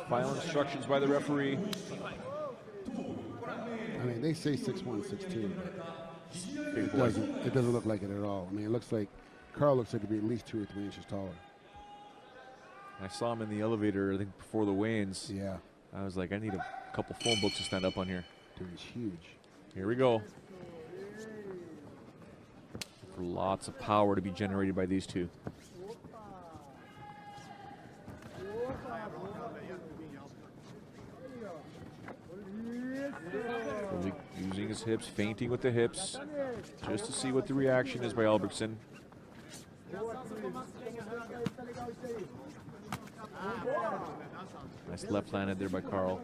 Final instructions by the referee. I mean, they say 6'1", 6'2". It doesn't look like it at all. I mean, it looks like Karl looks like he'd be at least 2 or 3 inches taller. I saw him in the elevator, I think, before the weigh-ins. Yeah. I was like, I need a couple phone books to stand up on here. Dude, he's huge. Here we go. For lots of power to be generated by these two. Using his hips, feinting with the hips, just to see what the reaction is by Albrektsson. Nice left landed there by Karl.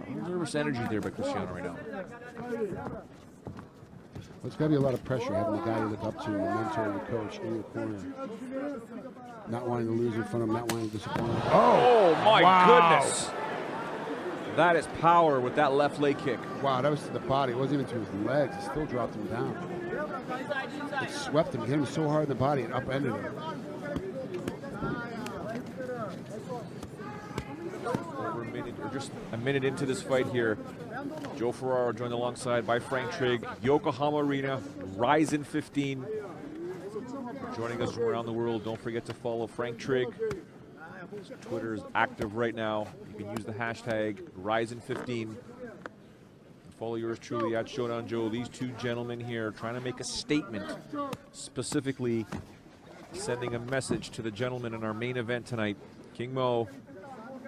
Yeah, nervous energy there by Cristiano right now. Well, it's got to be a lot of pressure having the guy you look up to, the mentor and the coach in your corner. Not wanting to lose in front of him, not wanting to disappoint him. Oh my goodness! That is power with that left leg kick. Wow, that was to the body. It wasn't even to his legs. It still dropped him down. It swept him. It hit him so hard in the body, it upended him. Over a minute, or just a minute into this fight here, Joe Ferraro joined alongside by Frank Trigg, Yokohama Arena, Ryzen 15. Joining us from around the world. Don't forget to follow Frank Trigg. Twitter is active right now. You can use the hashtag Ryzen15. Follow yours truly at Showdown Joe. These two gentlemen here trying to make a statement, specifically sending a message to the gentlemen in our main event tonight, King Mo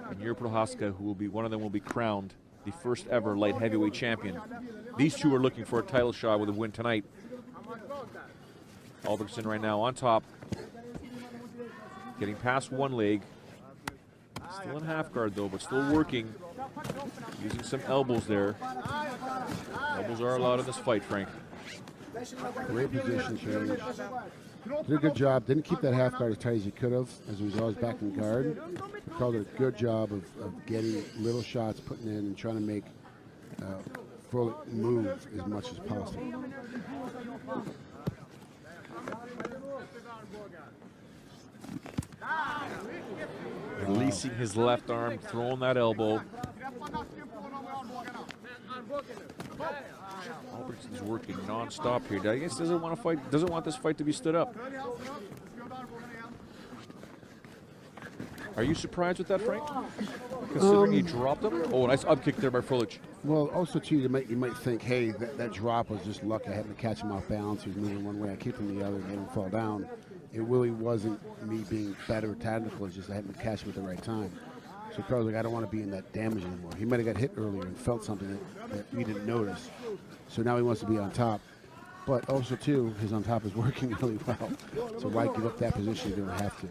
and Jiri Prochazka, who will be, one of them will be crowned the first ever light heavyweight champion. These two are looking for a title shot with a win tonight. Albrektsson right now on top, getting past one leg. Still in half guard though, but still working. Using some elbows there. Elbows are allowed in this fight, Frank. Great position change. Did a good job. Didn't keep that half guard as tight as he could have, as he was always back in guard. Karl did a good job of getting little shots, putting in, and trying to make Frohlich move as much as possible. Releasing his left arm, throwing that elbow. Albertsson's working non-stop here. I guess doesn't want to fight. Doesn't want this fight to be stood up. Are you surprised with that, Frank? Considering he dropped him. Oh, nice up kick there by Frohlich. Well, also too, you might think, hey, that drop was just luck. I happened to catch him off balance. He was moving one way. I kicked him the other, made him fall down. It really wasn't me being better technical. It's just I happened to catch him at the right time. So Karl's like, I don't want to be in that damage anymore. He might have got hit earlier and felt something that we didn't notice. So now he wants to be on top. But also too, his on top is working really well. So why give up that position? You don't have to.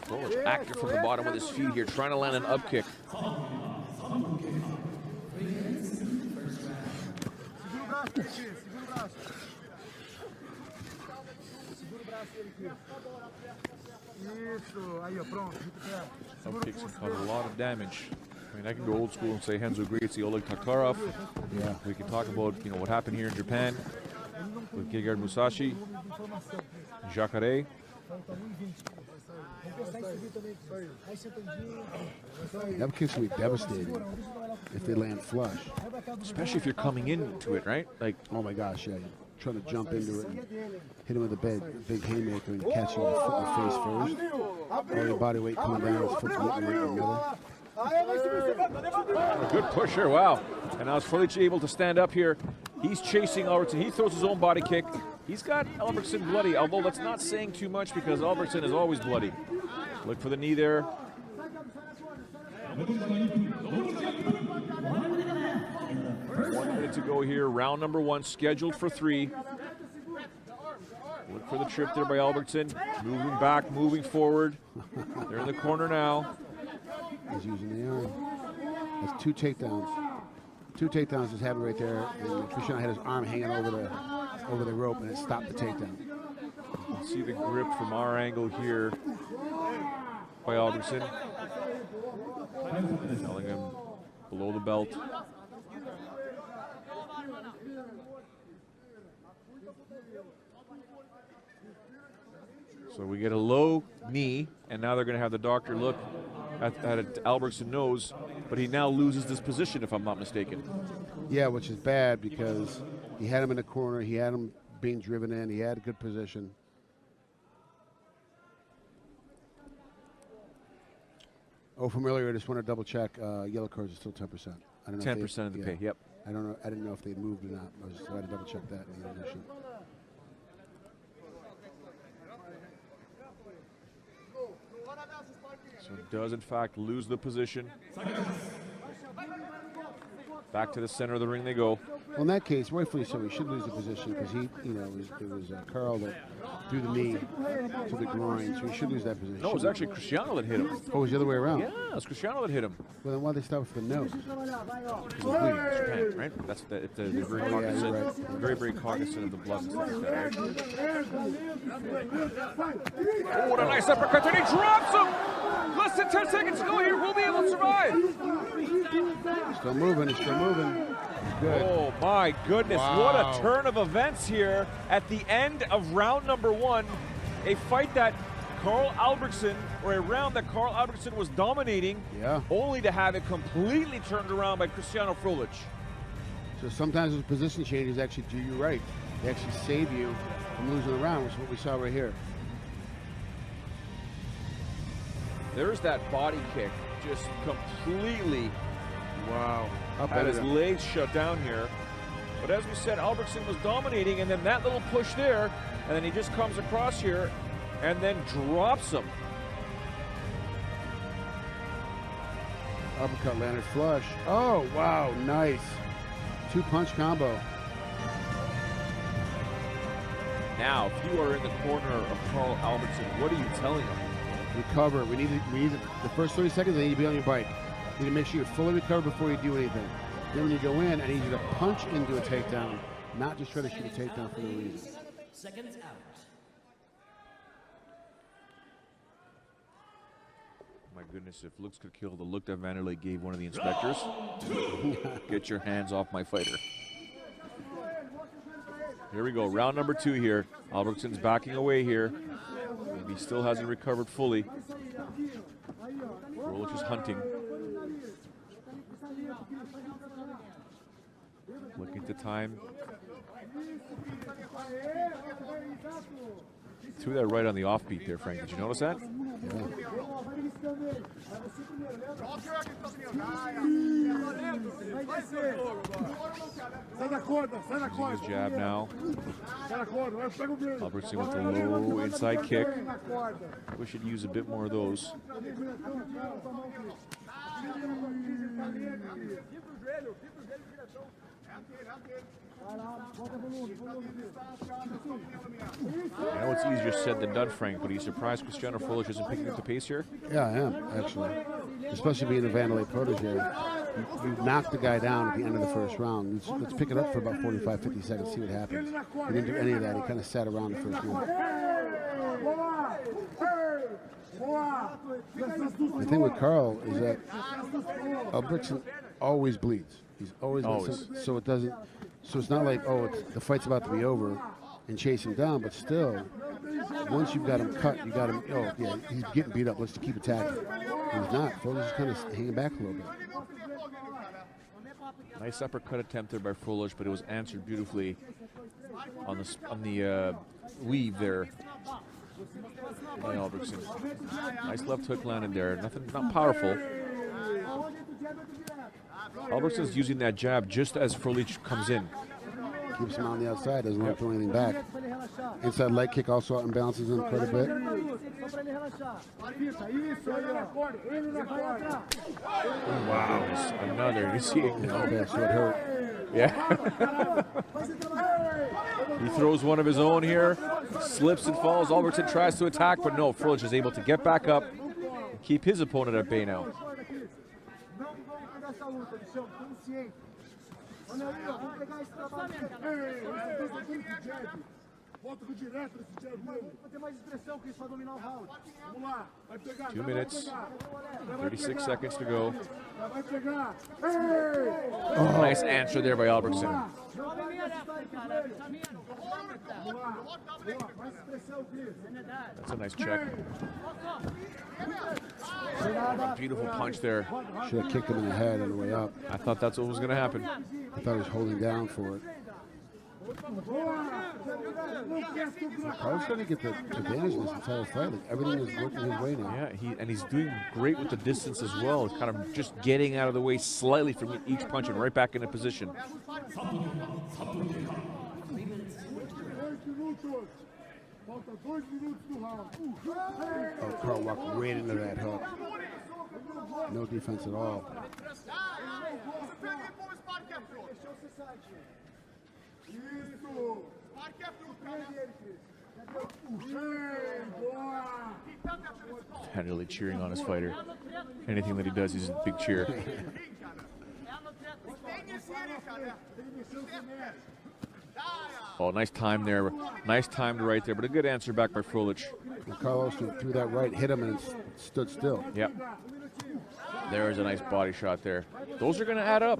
Frohlich active from the bottom with his feet here, trying to land an up kick. Up kicks can cause a lot of damage. I mean, I can go old school and say Renzo Gracie, Oleg Taktarov. Yeah. We can talk about, you know, what happened here in Japan with Gegard Musashi, Jacare. That kicks will be devastating if they land flush. Especially if you're coming into it, right? Like, oh my gosh, yeah. You're trying to jump into it and hit him with a big haymaker and catch him with the foot in the face first. All your body weight coming down, his foot's right in the middle. A good push here, wow. And now is Frohlich able to stand up here. He's chasing Albrektsson. He throws his own body kick. He's got Albrektsson bloody, although that's not saying too much because Albrektsson is always bloody. Look for the knee there. 1 minute to go here. Round number 1 scheduled for 3. Look for the trip there by Albrektsson. Moving back, moving forward. They're in the corner now. He's using the arm. That's 2 takedowns. 2 takedowns just happened right there. And Cristiano had his arm hanging over the rope and it stopped the takedown. You can see the grip from our angle here by Albrektsson. Telling him below the belt. So we get a low knee, and now they're going to have the doctor look at Albrektsson nose, but he now loses this position, if I'm not mistaken. Yeah, which is bad because he had him in the corner, he had him being driven in, he had a good position. Oh, from earlier, I just want to double check. Yellow cards are still 10%. I don't know. 10% of the pay. Yep. I don't know. I didn't know if they moved or not. I had to double check that in the intermission. So does in fact lose the position. Back to the center of the ring they go. Well, in that case, rightfully so, he should lose the position because he, you know, it was Karl that threw the knee to the groin, so he should lose that position. No, it was actually Cristiano that hit him. Oh, it was the other way around? Yeah, it was Cristiano that hit him. Well, then why'd they stop for the nose? Japan, right? That's they're very cognizant, right. very cognizant of the blood and stuff like that, right? Oh, what a nice uppercut, and he drops him! Less than 10 seconds to go here. We'll be able to survive. Still moving. He's still moving. Good. Oh, my goodness. Wow. What a turn of events here at the end of round number 1. A fight that Karl Albrektsson, or a round that Karl Albrektsson was dominating, only to have it completely turned around by Cristiano Frohlich. So sometimes those position changes actually do you right. They actually save you from losing the round, which is what we saw right here. There's that body kick, just completely, Up had at his him. legs shut down here. But as we said, Albrektsson was dominating, and then that little push there, and then he just comes across here and then drops him. Uppercut landed flush. Oh, wow, nice. 2-punch combo. Now, if you are in the corner of Karl Albrektsson, what are you telling him? Recover. We need the first 30 seconds, they need to be on your bike. You need to make sure you fully recover before you do anything. Then when you go in, I need you to punch into a takedown, not just try to shoot a takedown for no reason. Seconds out. My goodness, if looks could kill, the look that Vanderlei gave one of the inspectors. Get your hands off my fighter. Here we go, round number 2 here. Albertsson's backing away here. Maybe he still hasn't recovered fully. Frohlich is hunting. Looking to time. Threw that right on the offbeat there, Frank. Did you notice that? Using his jab now. Albrektsson with the low inside kick. We should use a bit more of those. I know it's easier said than done, Frank, but are you surprised Cristiano Frohlich isn't picking up the pace here? Yeah, I am, actually. Especially being a Vanderlei protege. You knocked the guy down at the end of the first round. Let's pick it up for about 45, 50 seconds, see what happens. He didn't do any of that. He kind of sat around the first round. The thing with Karl is that Albrektsson always bleeds. He's always. So it doesn't. So it's not like, oh, the fight's about to be over and chase him down, but still, once you've got him cut, you got him. Oh yeah, he's getting beat up. Let's keep attacking. He's not. Frohlich is kind of hanging back a little bit. Nice uppercut attempt there by Frohlich, but it was answered beautifully on the weave there by Albrektsson. Nice left hook landed there. Nothing, not powerful. Albertsson's using that jab just as Frohlich comes in. Keeps him on the outside, doesn't let him throw anything back. Inside leg kick also out and bounces him quite a bit. Wow, another. You see it? Oh, that's what hurt. Yeah. He throws one of his own here, slips and falls. Albrektsson tries to attack, but no, Frohlich is able to get back up and keep his opponent at bay now. Two minutes, 36 seconds to go. Oh, nice answer there by Albrektsson. That's a nice check. Beautiful punch there. Should have kicked him in the head on the way up. I thought that's what was going to happen. I thought he was holding down for it. Karl's trying to get the advantage in this entire fight. Like, everything is working his way now. Yeah, he's doing great with the distance as well. He's kind of just getting out of the way slightly from each punch and right back into position. Oh, Karl walked right into that hook. No defense at all. Really cheering on his fighter. Anything that he does, he's a big cheer. Oh, nice time there. Nice time right there, but a good answer back by Frohlich. Carlos threw that right, hit him, and it stood still. Yep. There's a nice body shot there. Those are going to add up.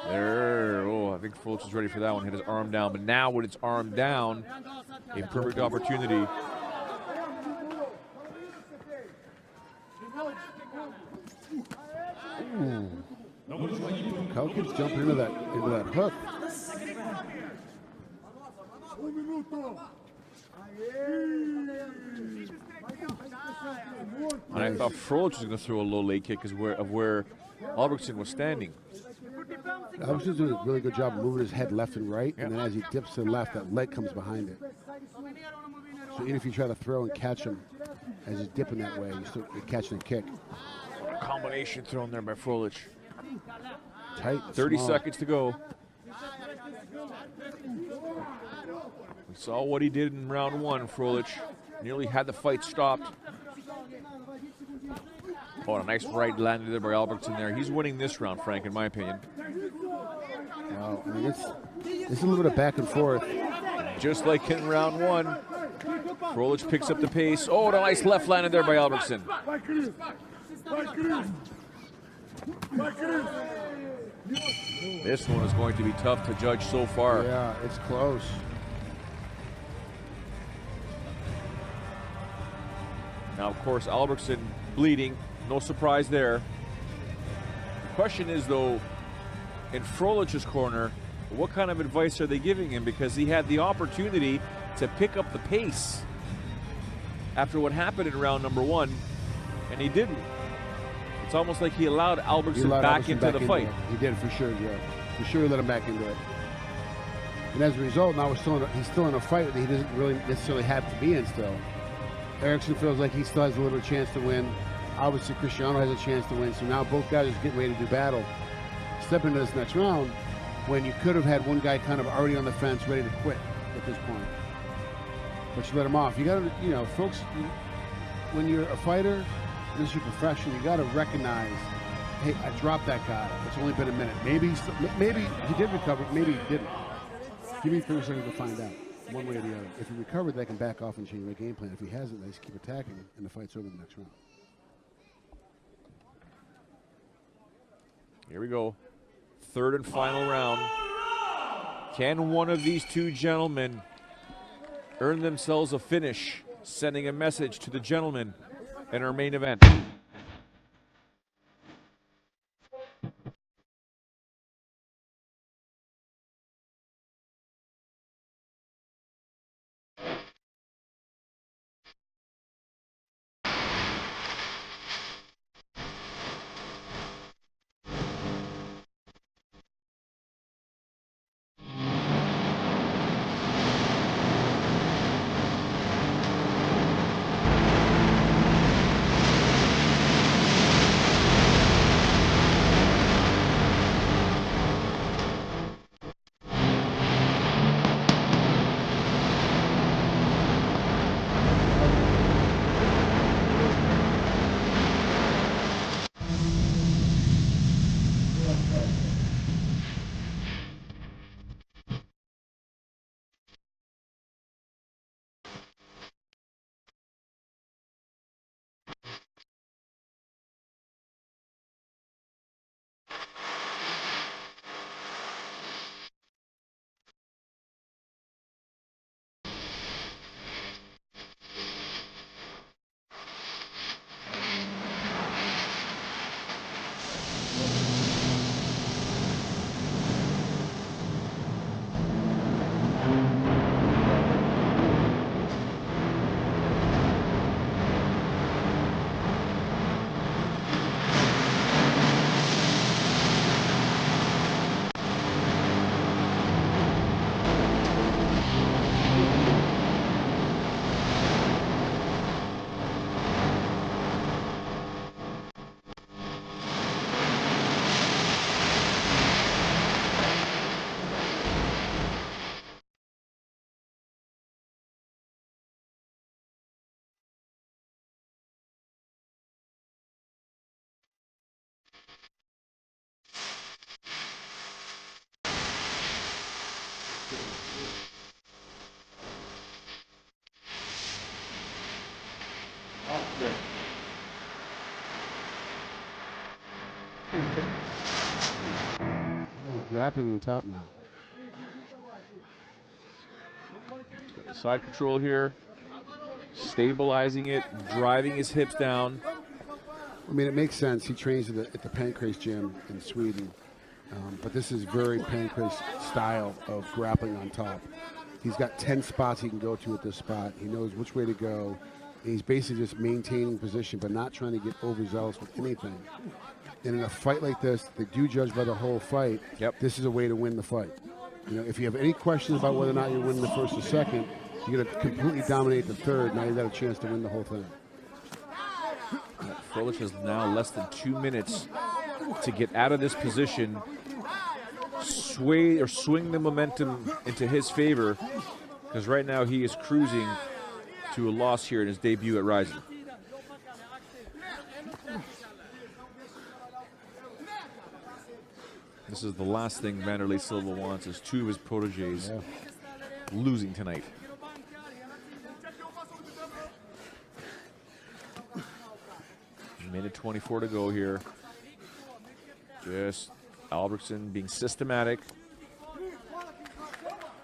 There. Oh, I think Frohlich is ready for that one. Hit his arm down, but now with its arm down, a perfect opportunity. Ooh. Karl keeps jumping into that hook. And I thought Frohlich was going to throw a low leg kick of where Albrektsson was standing. Albrektson's doing a really good job of moving his head left and right, and then as he dips to the left, that leg comes behind it. So even if you try to throw and catch him as he's dipping that way, you're catching a kick. What a combination thrown there by Frohlich. Tight. 30 small. seconds to go. We saw what he did in round one, Frohlich. Nearly had the fight stopped. Oh, a nice right landed there by Albrektsson there. He's winning this round, Frank, in my opinion. Wow, I mean, it's a little bit of back and forth. Just like in round one, Frohlich picks up the pace. Oh, a nice left landed there by Albrektsson. This one is going to be tough to judge so far. Yeah, it's close. Now, of course, Albrektsson bleeding. No surprise there. The question is, though, in Frohlich's corner, what kind of advice are they giving him? Because he had the opportunity to pick up the pace after what happened in round number one, and he didn't. It's almost like he allowed Albrektsson back into the fight. He did, for sure, yeah. For sure, he let him back into it. And as a result, now he's still in a fight that he doesn't really necessarily have to be in still. Erickson feels like he still has a little chance to win. Obviously, Cristiano has a chance to win. So now both guys are getting ready to do battle. Step into this next round when you could have had one guy kind of already on the fence, ready to quit at this point. But you let him off. You got to, folks, when you're a fighter, this is your profession, you got to recognize, hey, I dropped that guy. It's only been a minute. Maybe he did recover, maybe he didn't. Give me 30 seconds to find out, one way or the other. If he recovered, they can back off and change their game plan. If he hasn't, they just keep attacking, and the fight's over in the next round. Here we go. Third and final round. Can one of these two gentlemen earn themselves a finish, sending a message to the gentlemen in our main event? Grabbing on top now. Side control here, stabilizing it, driving his hips down. I mean, it makes sense. He trains at the Pancrase gym in Sweden. But this is very Pancrase style of grappling on top. He's got 10 spots he can go to at this spot. He knows which way to go. And he's basically just maintaining position, but not trying to get overzealous with anything. And in a fight like this, they do judge by the whole fight. Yep. This is a way to win the fight. You know, if you have any questions about whether or not you're winning the first or second, you're going to completely dominate the third. Now you've got a chance to win the whole thing. Frohlich has now less than 2 minutes to get out of this position, swing the momentum into his favor, because right now he is cruising to a loss here in his debut at Rizin. This is the last thing Vanderlei Silva wants, is two of his proteges losing tonight. Minute 24 to go here. Just Albrektsson being systematic.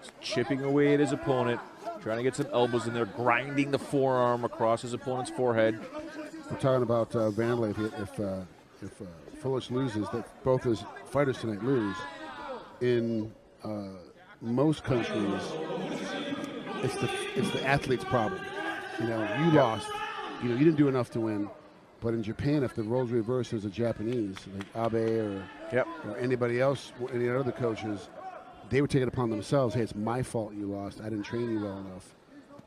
Just chipping away at his opponent. Trying to get some elbows in there, grinding the forearm across his opponent's forehead. We're talking about Vanderlei. If Frohlich loses, that both his fighters tonight lose. In most countries, it's the athlete's problem. You know, you lost. You know, you didn't do enough to win. But in Japan, if the roles reverse as a Japanese, like Abe or anybody else, any other coaches, they would take it upon themselves. Hey, it's my fault you lost. I didn't train you well enough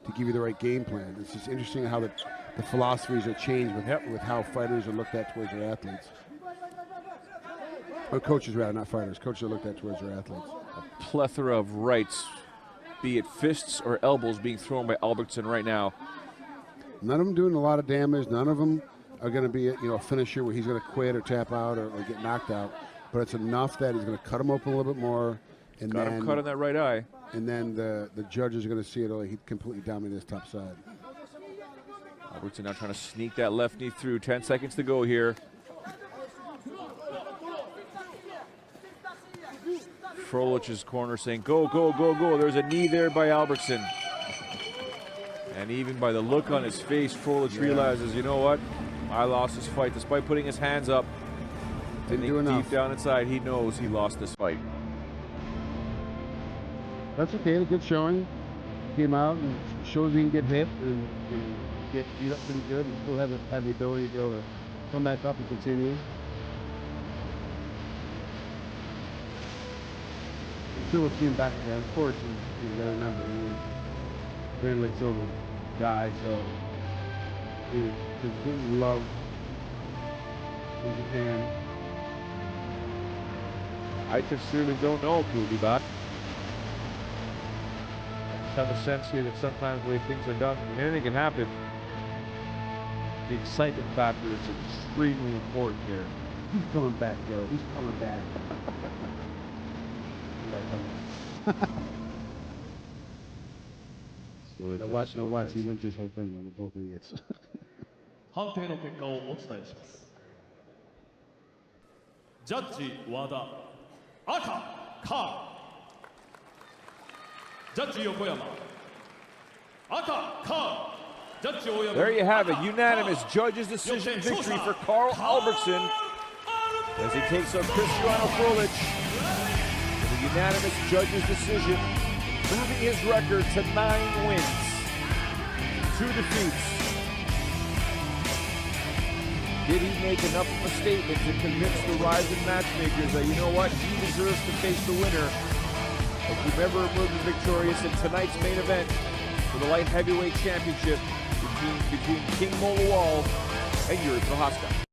to give you the right game plan. It's just interesting how the philosophies are changed with how fighters are looked at towards their athletes. Or coaches, rather, not fighters. Coaches are looked at towards their athletes. A plethora of rights, be it fists or elbows, being thrown by Albrektsson right now. None of them doing a lot of damage. None of them are going to be a finisher where he's going to quit or tap out or get knocked out. But it's enough that he's going to cut him open a little bit more. And Got him cut on that right eye. And then the judges are going to see it. Oh, he completely dominated his top side. Albrektsson now trying to sneak that left knee through. 10 seconds to go here. Frohlich's corner saying, go, go, go, go. There's a knee there by Albrektsson. And even by the look on his face, Frohlich realizes, you know what? I lost this fight. Despite putting his hands up, Didn't do enough. Deep down inside, he knows he lost this fight. That's okay. A good showing. Came out and shows he can get hit and get beat up pretty good and still have the ability to be able to come back up and continue. Still came back again. Of course, you got to remember, he's a Vanderlei Silva guy, so he completely loved in Japan. I just really don't know, Cooley, but I have a sense here that sometimes the way things are done, anything can happen. The excitement factor is extremely important here. He's coming back, Joe. He's coming back. Watch. He went this whole thing on the both idiots. 判定の結果をお伝えします。ジャッジ和田、赤カール。ジャッジ横山、赤カール。ジャッジ大山。 There you have it, unanimous judges' decision victory for Karl Albrektsson as he takes on Cristiano Frohlich. With a unanimous judges' decision, moving his record to 9 wins, 2 defeats. Did he make enough of a statement to convince the Rizin matchmakers that, you know what, he deserves to face the winner of whomever emerges victorious in tonight's main event for the light heavyweight championship between King Molawal and Yuri Prochazka.